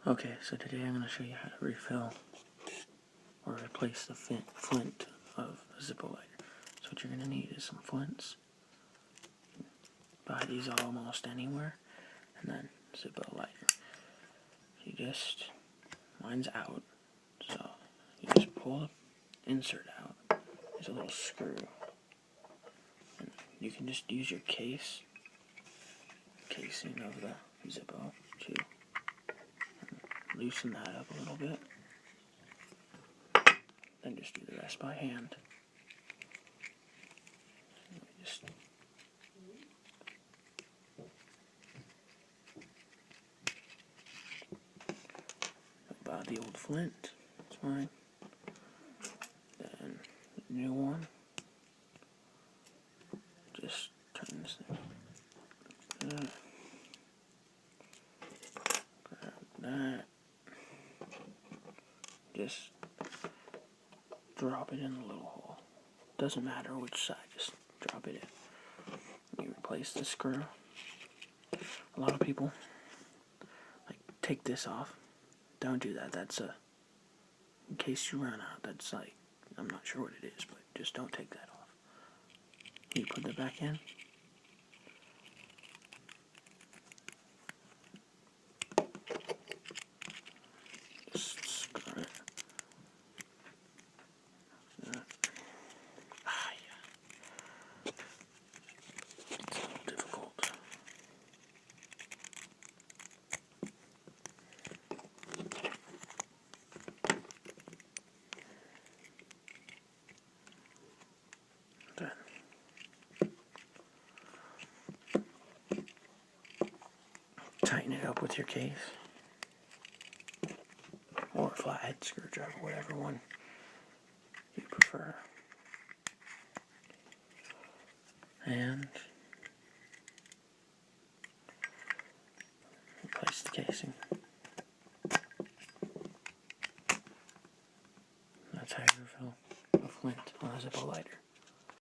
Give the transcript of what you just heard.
Okay, so today I'm going to show you how to refill or replace the flint of a Zippo lighter. So what you're going to need is some flints. Buy these almost anywhere. And then Zippo lighter. Mine's out. So you just pull the insert out. There's a little screw. And you can just use your casing of the Zippo to loosen that up a little bit. Then just do the rest by hand. Just about the old flint. It's mine. Then the new one. Just turn this thing. Grab that. Just drop it in the little hole. Doesn't matter which side, just drop it in. You replace the screw. A lot of people take this off. Don't do that. That's in case you run out. That's I'm not sure what it is, but just don't take that off. You put that back in. Just screw it. Yeah. It's a little difficult. Then tighten it up with your case. Or a flathead screwdriver, whatever one you prefer. And replace the casing. That's how you refill a flint on a Zippo lighter.